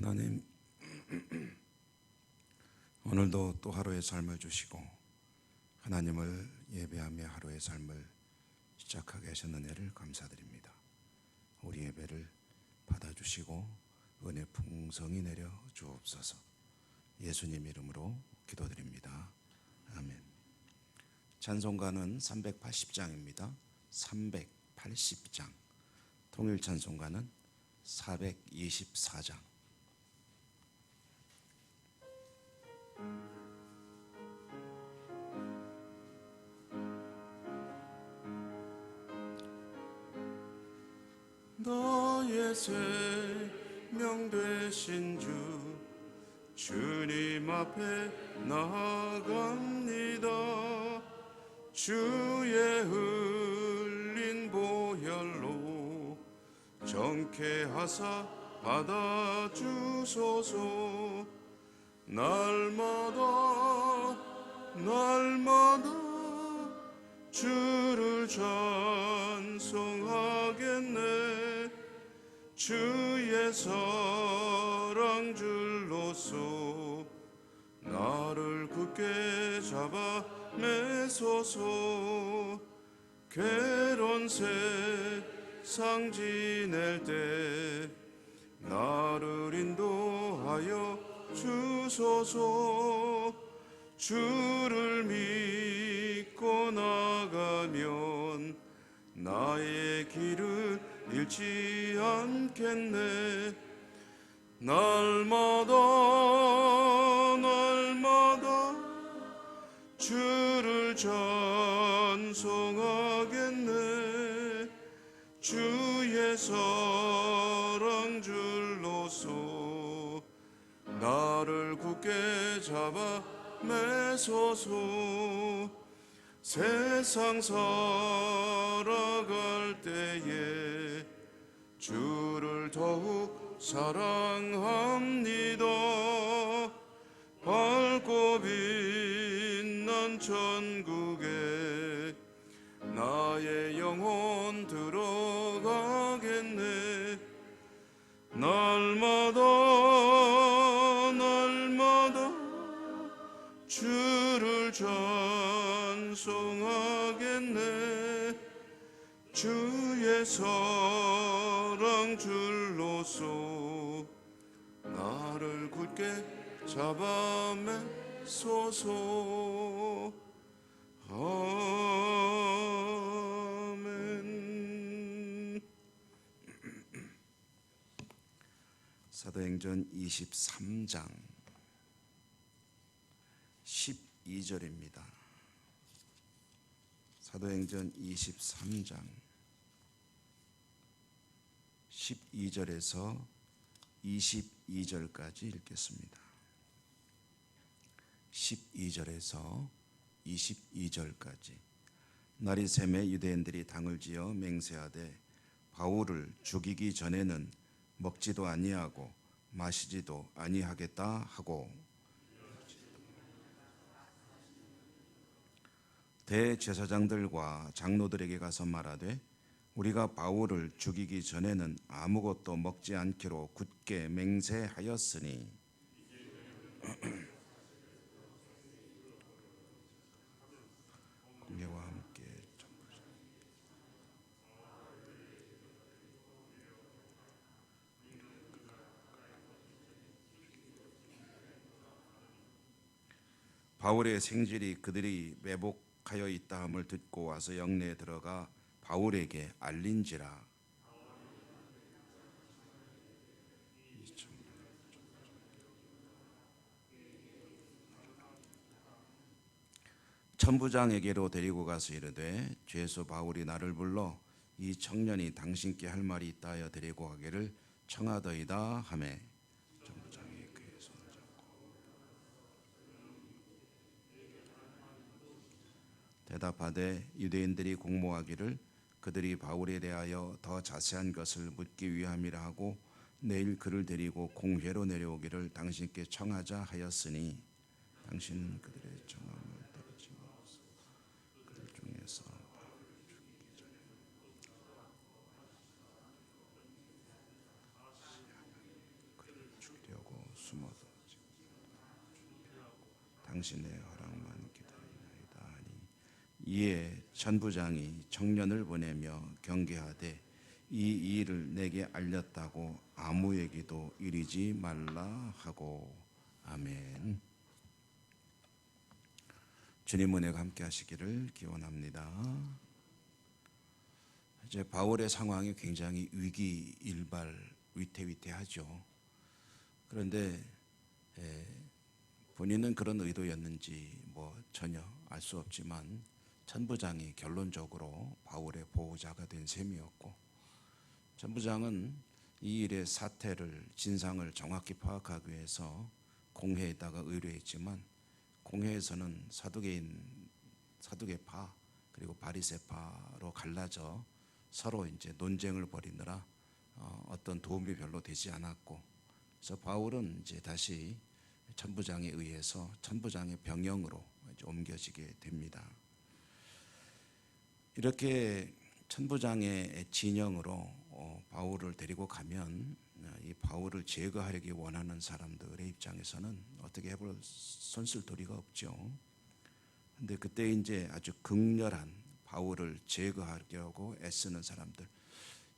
하나님, 오늘도 또 하루의 삶을 주시고 하나님을 예배하며 하루의 삶을 시작하게 하신 은혜를 감사드립니다. 우리 예배를 받아주시고 은혜 풍성히 내려 주옵소서. 예수님 이름으로 기도드립니다. 아멘. 찬송가는 380장입니다. 380장. 통일 찬송가는 424장. 나의 생명 되신 주님 앞에 나아갑니다. 주의 흘린 보혈로 정케 하사 받아주소서. 날마다 주를 찬송하겠네. 주의 사랑 줄로서 나를 굳게 잡아 매소서. 괴로운 세상 지낼 때 나를 인도하여 주소서. 주를 믿고 나가면 나의 길을 잃지 않겠네. 날마다 주를 찬송하겠네. 주의 사랑 줄로서 나를 굳게 잡아 매소서. 세상 살아갈 때에 주를 더욱 사랑합니다. 밝고 빛난 천국에 나의 영혼 들어가겠네. 날마다 주를 찬송하겠네. 주의 사랑 줄로서 나를 굳게 잡아 매소서. 아멘. 사도행전 23장 12절입니다. 사도행전 23장 12절에서 22절까지 읽겠습니다. 12절에서 22절까지. 날이 새매 유대인들이 당을 지어 맹세하되 바울을 죽이기 전에는 먹지도 아니하고 마시지도 아니하겠다 하고 대제사장들과 장로들에게 가서 말하되 우리가 바울을 죽이기 전에는 아무것도 먹지 않기로 굳게 맹세하였으니 공예와 함께 바울의 생질이 그들이 매복하여 있다 함을 듣고 와서 영내에 들어가 바울에게 알린지라. 천부장에게로 데리고 가서 이르되 죄수 바울이 나를 불러 이 청년이 당신께 할 말이 있다 하여 데리고 가기를 청하더이다 하매 천부장이 그의 손을 잡고 대답하되 유대인들이 공모하기를 그들이 바울에 대하여 더 자세한 것을 묻기 위함이라 하고 내일 그를 데리고 공회로 내려오기를 당신께 청하자 하였으니 당신은 그들의 청함을 따르지 마옵소서. 그들 중에서 바울을 죽이기 전에 그를 죽이려 당신의 허락만 기다리나이다 하니 이에 천부장이 청년을 보내며 경계하되 이 일을 내게 알렸다고 아무에게도 이르지 말라 하고. 아멘. 주님 은혜가 함께 하시기를 기원합니다. 이제 바울의 상황이 굉장히 위기일발 위태위태하죠. 그런데 본인은 그런 의도였는지 전혀 알 수 없지만 천부장이 결론적으로 바울의 보호자가 된 셈이었고, 천부장은 이 일의 사태를 진상을 정확히 파악하기 위해서 공회에다가 의뢰했지만 공회에서는 사두개파 그리고 바리새파로 갈라져 서로 이제 논쟁을 벌이느라 어떤 도움이 별로 되지 않았고, 그래서 바울은 이제 다시 천부장에 의해서 천부장의 병영으로 이제 옮겨지게 됩니다. 이렇게 천부장의 진영으로 바울을 데리고 가면 이 바울을 제거하려기 원하는 사람들의 입장에서는 어떻게 해볼 손쓸도리가 없죠. 근데 그때 이제 아주 극렬한 바울을 제거하려고 애쓰는 사람들,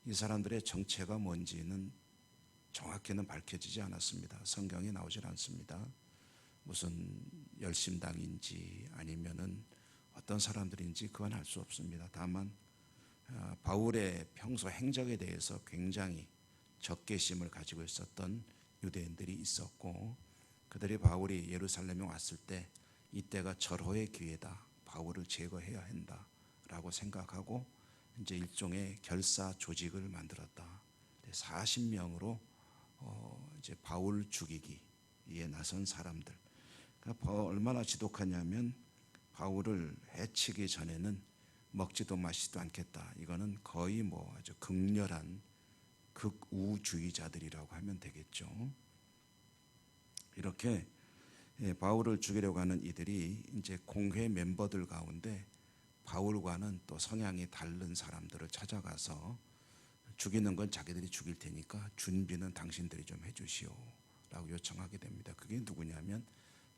이 사람들의 정체가 뭔지는 정확히는 밝혀지지 않았습니다. 성경에 나오질 않습니다. 무슨 열심당인지 아니면은 어떤 사람들인지 그건 알 수 없습니다. 다만 바울의 평소 행적에 대해서 굉장히 적개심을 가지고 있었던 유대인들이 있었고, 그들이 바울이 예루살렘에 왔을 때 이때가 절호의 기회다, 바울을 제거해야 한다라고 생각하고 이제 일종의 결사 조직을 만들었다. 40명으로 이제 바울 죽이기에 나선 사람들. 그러니까 얼마나 지독하냐면 바울을 해치기 전에는 먹지도 마시지도 않겠다. 이거는 거의 아주 극렬한 극우주의자들이라고 하면 되겠죠. 이렇게 바울을 죽이려고 하는 이들이 이제 공회 멤버들 가운데 바울과는 또 성향이 다른 사람들을 찾아가서 죽이는 건 자기들이 죽일 테니까 준비는 당신들이 좀 해주시오 라고 요청하게 됩니다. 그게 누구냐면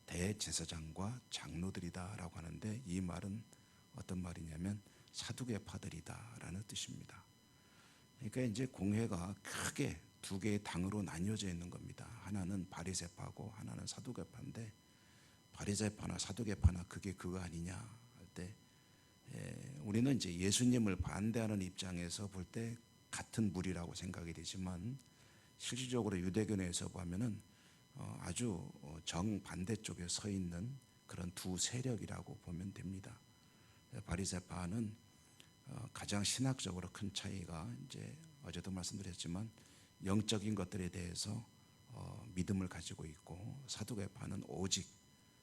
대제사장과 장로들이다 라고 하는데, 이 말은 어떤 말이냐면 사두개파들이다 라는 뜻입니다. 그러니까 이제 공회가 크게 두 개의 당으로 나뉘어져 있는 겁니다. 하나는 바리새파고 하나는 사두개파인데, 바리새파나 사두개파나 그게 그거 아니냐 할 때 우리는 이제 예수님을 반대하는 입장에서 볼 때 같은 무리라고 생각이 되지만, 실질적으로 유대교내에서 보면은 아주 정반대 쪽에 서 있는 그런 두 세력이라고 보면 됩니다. 바리새파는 가장 신학적으로 큰 차이가 이제 어제도 말씀드렸지만 영적인 것들에 대해서 믿음을 가지고 있고, 사두개파는 오직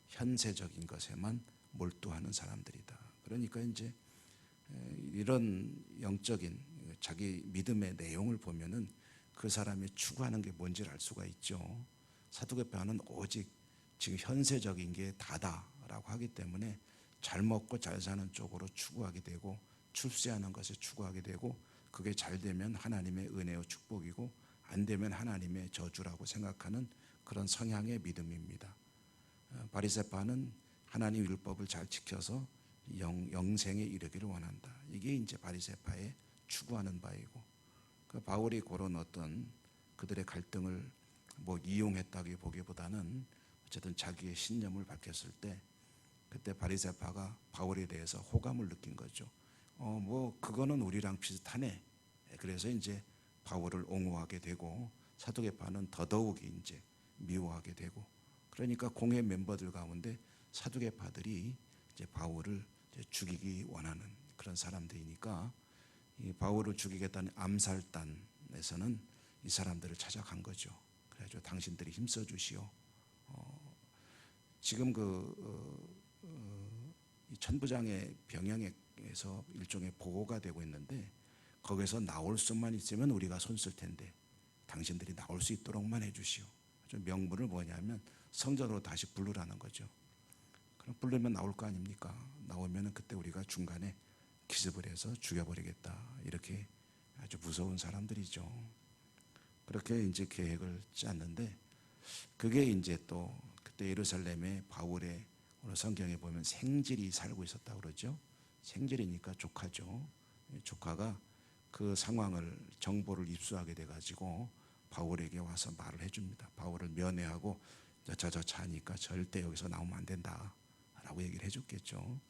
현세적인 것에만 몰두하는 사람들이다. 그러니까 이제 이런 영적인 자기 믿음의 내용을 보면은 그 사람이 추구하는 게 뭔지를 알 수가 있죠. 사두개파는 오직 지금 현세적인 게 다다라고 하기 때문에 잘 먹고 잘 사는 쪽으로 추구하게 되고, 출세하는 것에 추구하게 되고, 그게 잘 되면 하나님의 은혜와 축복이고 안 되면 하나님의 저주라고 생각하는 그런 성향의 믿음입니다. 바리새파는 하나님 율법을 잘 지켜서 영생에 이르기를 원한다. 이게 이제 바리새파의 추구하는 바이고, 그 바울이 그런 어떤 그들의 갈등을 이용했다기 보기보다는 어쨌든 자기의 신념을 밝혔을 때 그때 바리새파가 바울에 대해서 호감을 느낀 거죠. 그거는 우리랑 비슷하네. 그래서 이제 바울을 옹호하게 되고, 사두개파는 더더욱이 이제 미워하게 되고, 그러니까 공회 멤버들 가운데 사두개파들이 이제 바울을 이제 죽이기 원하는 그런 사람들이니까, 이 바울을 죽이겠다는 암살단에서는 이 사람들을 찾아간 거죠. 그래가지고 당신들이 힘써 주시오. 지금 이 천부장의 병영에서 일종의 보호가 되고 있는데, 거기서 나올 수만 있으면 우리가 손쓸 텐데 당신들이 나올 수 있도록만 해주시오. 명분을 뭐냐면 성전으로 다시 부르라는 거죠. 그럼 부르면 나올 거 아닙니까? 나오면 그때 우리가 중간에 기습을 해서 죽여버리겠다. 이렇게 아주 무서운 사람들이죠. 그렇게 이제 계획을 짰는데, 그게 이제 또 그때 예루살렘에 바울의 오늘 성경에 보면 생질이 살고 있었다고 그러죠. 생질이니까 조카죠. 조카가 그 상황을 정보를 입수하게 돼가지고 바울에게 와서 말을 해줍니다. 바울을 면회하고 저차니까 절대 여기서 나오면 안 된다 라고 얘기를 해줬겠죠.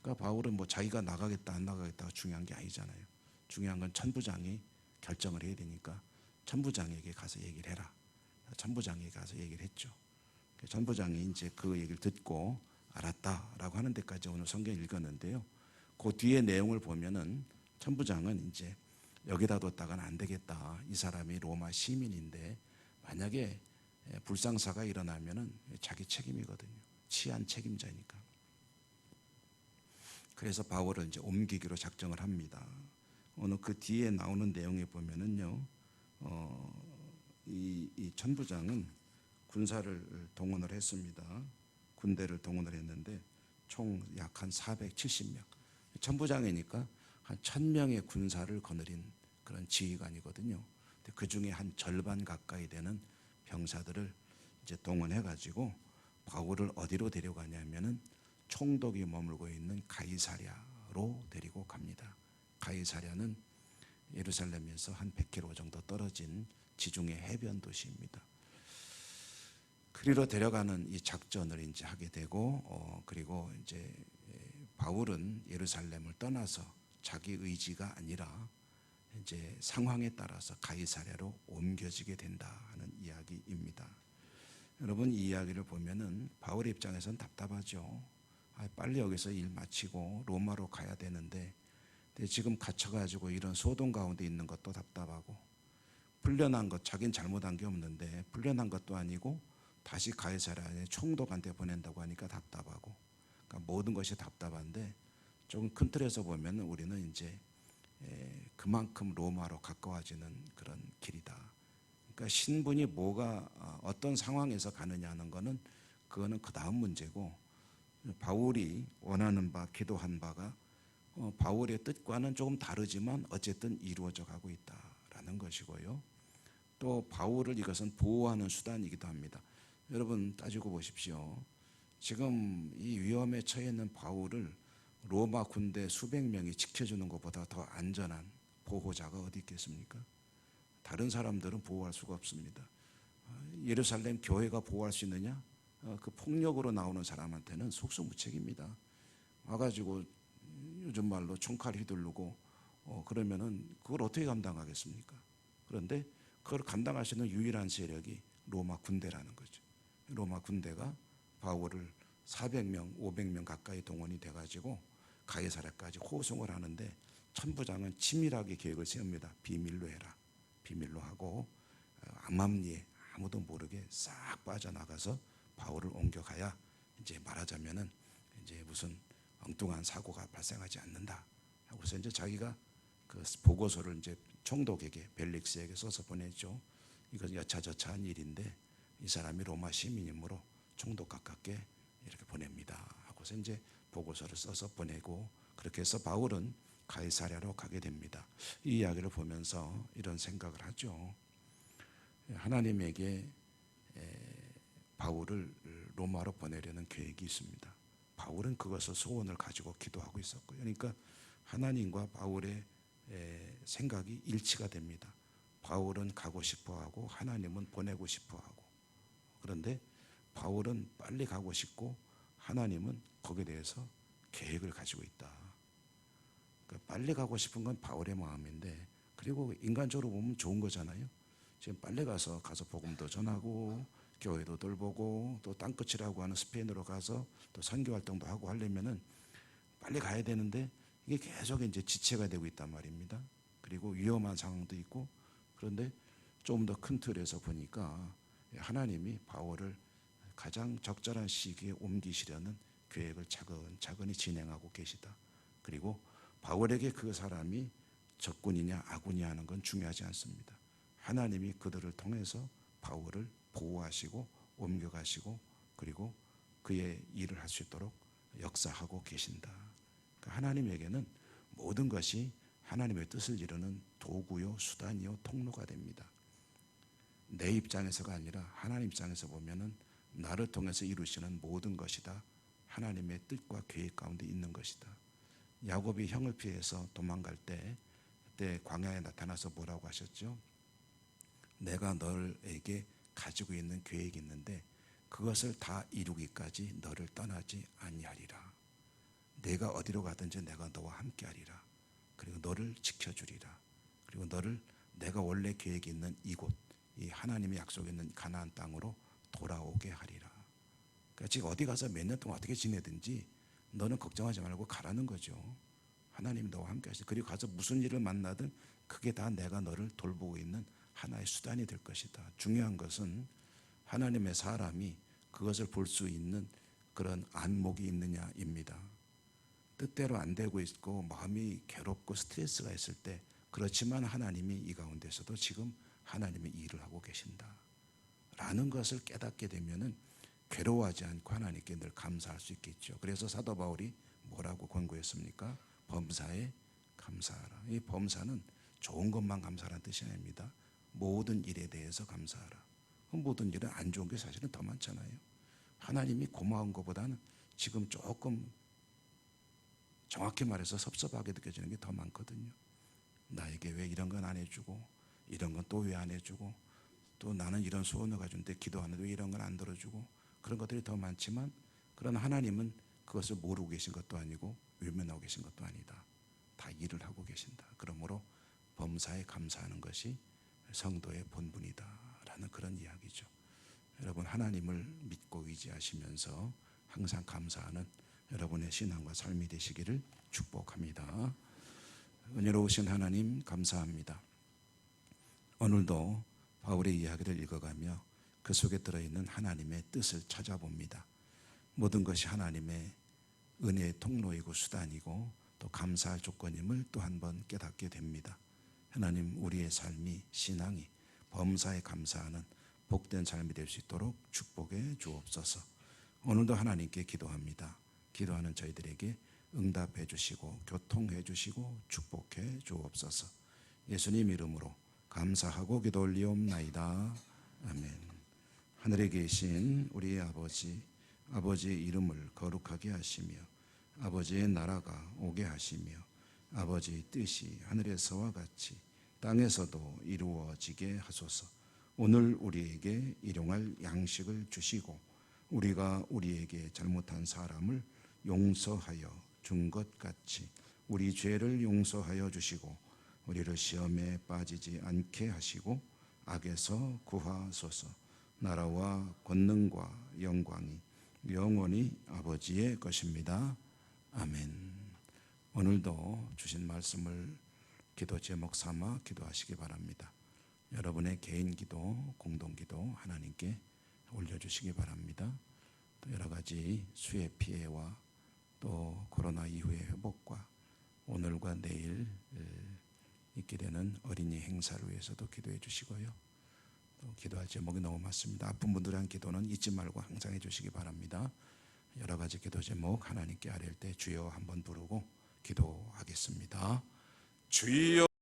그러니까 바울은 뭐 자기가 나가겠다 안 나가겠다가 중요한 게 아니잖아요. 중요한 건 천부장이 결정을 해야 되니까 천부장에게 가서 얘기를 해라. 천부장에게 가서 얘기를 했죠. 천부장이 이제 그 얘기를 듣고 알았다라고 하는 데까지 오늘 성경 읽었는데요. 그 뒤에 내용을 보면은 천부장은 이제 여기다 뒀다가는 안 되겠다. 이 사람이 로마 시민인데 만약에 불상사가 일어나면은 자기 책임이거든요. 치안 책임자니까. 그래서 바울을 이제 옮기기로 작정을 합니다. 오늘 그 뒤에 나오는 내용에 보면은요, 이 천부장은 군사를 동원을 했습니다. 군대를 동원을 했는데 총 약 한 470명. 천부장이니까 한 1000명의 군사를 거느린 그런 지휘관이거든요. 그 중에 한 절반 가까이 되는 병사들을 이제 동원해가지고 바울을 어디로 데려가냐면은 총독이 머물고 있는 가이사랴로 데리고 갑니다. 가이사랴는 예루살렘에서 한 100km 정도 떨어진 지중해 해변 도시입니다. 그리로 데려가는 이 작전을 이제 하게 되고 그리고 이제 바울은 예루살렘을 떠나서 자기 의지가 아니라 이제 상황에 따라서 가이사랴로 옮겨지게 된다 하는 이야기입니다. 여러분 이 이야기를 보면은 바울의 입장에서는 답답하죠. 빨리 여기서 일 마치고 로마로 가야 되는데 지금 갇혀가지고 이런 소동 가운데 있는 것도 답답하고 풀려난 것 자긴 잘못한 게 없는데 풀려난 것도 아니고 다시 가이사랴에 총독한테 보낸다고 하니까 답답하고 그러니까 모든 것이 답답한데 조금 큰 틀에서 보면 우리는 이제 그만큼 로마로 가까워지는 그런 길이다. 그러니까 신분이 뭐가 어떤 상황에서 가느냐 하는 거는 그거는 그 다음 문제고 바울이 원하는 바 기도한 바가 바울의 뜻과는 조금 다르지만 어쨌든 이루어져 가고 있다라는 것이고요. 또 바울을 이것은 보호하는 수단이기도 합니다. 여러분 따지고 보십시오. 지금 이 위험에 처해 있는 바울을 로마 군대 수백 명이 지켜주는 것보다 더 안전한 보호자가 어디 있겠습니까? 다른 사람들은 보호할 수가 없습니다. 예루살렘 교회가 보호할 수 있느냐? 그 폭력으로 나오는 사람한테는 속수무책입니다. 와가지고 요즘 말로 총칼 휘두르고 그러면은 그걸 어떻게 감당하겠습니까? 그런데 그걸 감당하시는 유일한 세력이 로마 군대라는 거죠. 로마 군대가 바울을 400명, 500명 가까이 동원이 돼가지고 가이사랴까지 호송을 하는데 천부장은 치밀하게 계획을 세웁니다. 비밀로 해라. 비밀로 하고 암암리에 아무도 모르게 싹 빠져나가서 바울을 옮겨가야 이제 말하자면은 이제 무슨 엉뚱한 사고가 발생하지 않는다. 하고서 이제 자기가 그 보고서를 이제 총독에게 벨릭스에게 써서 보내죠. 이건 여차저차한 일인데 이 사람이 로마 시민이므로 총독 가깝게 이렇게 보냅니다. 하고서 이제 보고서를 써서 보내고 그렇게 해서 바울은 가이사랴로 가게 됩니다. 이 이야기를 보면서 이런 생각을 하죠. 하나님에게 바울을 로마로 보내려는 계획이 있습니다. 바울은 그것을 소원을 가지고 기도하고 있었고요. 그러니까 하나님과 바울의 생각이 일치가 됩니다. 바울은 가고 싶어하고 하나님은 보내고 싶어하고 그런데 바울은 빨리 가고 싶고 하나님은 거기에 대해서 계획을 가지고 있다. 그러니까 빨리 가고 싶은 건 바울의 마음인데 그리고 인간적으로 보면 좋은 거잖아요. 지금 빨리 가서 복음도 전하고 교회도 돌보고 또 땅끝이라고 하는 스페인으로 가서 또 선교 활동도 하고 하려면은 빨리 가야 되는데 이게 계속 이제 지체가 되고 있단 말입니다. 그리고 위험한 상황도 있고 그런데 좀 더 큰 틀에서 보니까 하나님이 바울을 가장 적절한 시기에 옮기시려는 계획을 차근차근히 진행하고 계시다. 그리고 바울에게 그 사람이 적군이냐 아군이냐 하는 건 중요하지 않습니다. 하나님이 그들을 통해서 바울을 보호하시고 옮겨가시고 그리고 그의 일을 할 수 있도록 역사하고 계신다. 그러니까 하나님에게는 모든 것이 하나님의 뜻을 이루는 도구요 수단이요 통로가 됩니다. 내 입장에서가 아니라 하나님 입장에서 보면은 나를 통해서 이루시는 모든 것이 다 하나님의 뜻과 계획 가운데 있는 것이다. 야곱이 형을 피해서 도망갈 때 그때 광야에 나타나서 뭐라고 하셨죠? 내가 너에게 가지고 있는 계획이 있는데 그것을 다 이루기까지 너를 떠나지 아니하리라. 내가 어디로 가든지 내가 너와 함께하리라. 그리고 너를 지켜주리라. 그리고 너를 내가 원래 계획이 있는 이곳, 이 하나님의 약속이 있는 가나안 땅으로 돌아오게 하리라. 그러니까 지금 어디 가서 몇 년 동안 어떻게 지내든지 너는 걱정하지 말고 가라는 거죠. 하나님이 너와 함께 하시다. 그리고 가서 무슨 일을 만나든 그게 다 내가 너를 돌보고 있는 하나의 수단이 될 것이다. 중요한 것은 하나님의 사람이 그것을 볼 수 있는 그런 안목이 있느냐입니다. 뜻대로 안 되고 있고 마음이 괴롭고 스트레스가 있을 때 그렇지만 하나님이 이 가운데서도 지금 하나님의 일을 하고 계신다 라는 것을 깨닫게 되면은 괴로워하지 않고 하나님께 늘 감사할 수 있겠죠. 그래서 사도 바울이 뭐라고 권고했습니까? 범사에 감사하라. 이 범사는 좋은 것만 감사하라는 뜻이 아닙니다. 모든 일에 대해서 감사하라. 모든 일은 안 좋은 게 사실은 더 많잖아요. 하나님이 고마운 것보다는 지금 조금 정확히 말해서 섭섭하게 느껴지는 게 더 많거든요. 나에게 왜 이런 건 안 해주고 이런 건 또 왜 안 해주고 또 나는 이런 소원을 가졌는데 기도하는데 왜 이런 건 안 들어주고 그런 것들이 더 많지만 그러나 하나님은 그것을 모르고 계신 것도 아니고 외면하고 계신 것도 아니다. 다 일을 하고 계신다. 그러므로 범사에 감사하는 것이 성도의 본분이다 라는 그런 이야기죠. 여러분 하나님을 믿고 의지하시면서 항상 감사하는 여러분의 신앙과 삶이 되시기를 축복합니다. 은혜로우신 하나님 감사합니다. 오늘도 바울의 이야기를 읽어가며 그 속에 들어있는 하나님의 뜻을 찾아봅니다. 모든 것이 하나님의 은혜의 통로이고 수단이고 또 감사할 조건임을 또 한 번 깨닫게 됩니다. 하나님 우리의 삶이 신앙이 범사에 감사하는 복된 삶이 될 수 있도록 축복해 주옵소서. 오늘도 하나님께 기도합니다. 기도하는 저희들에게 응답해 주시고 교통해 주시고 축복해 주옵소서. 예수님 이름으로 감사하고 기도 올리옵나이다. 아멘. 하늘에 계신 우리 아버지, 아버지의 이름을 거룩하게 하시며 아버지의 나라가 오게 하시며 아버지의 뜻이 하늘에서와 같이 땅에서도 이루어지게 하소서. 오늘 우리에게 일용할 양식을 주시고 우리가 우리에게 잘못한 사람을 용서하여 준 것 같이 우리 죄를 용서하여 주시고 우리를 시험에 빠지지 않게 하시고 악에서 구하소서. 나라와 권능과 영광이 영원히 아버지의 것입니다. 아멘. 오늘도 주신 말씀을 기도 제목 삼아 기도하시기 바랍니다. 여러분의 개인 기도, 공동 기도 하나님께 올려주시기 바랍니다. 또 여러 가지 수해 피해와 또 코로나 이후의 회복과 오늘과 내일 있게 되는 어린이 행사를 위해서도 기도해 주시고요. 또 기도할 제목이 너무 많습니다. 아픈 분들에 대한 기도는 잊지 말고 항상 해주시기 바랍니다. 여러 가지 기도 제목 하나님께 아뢰일 때 주여 한번 부르고 기도하겠습니다. 주여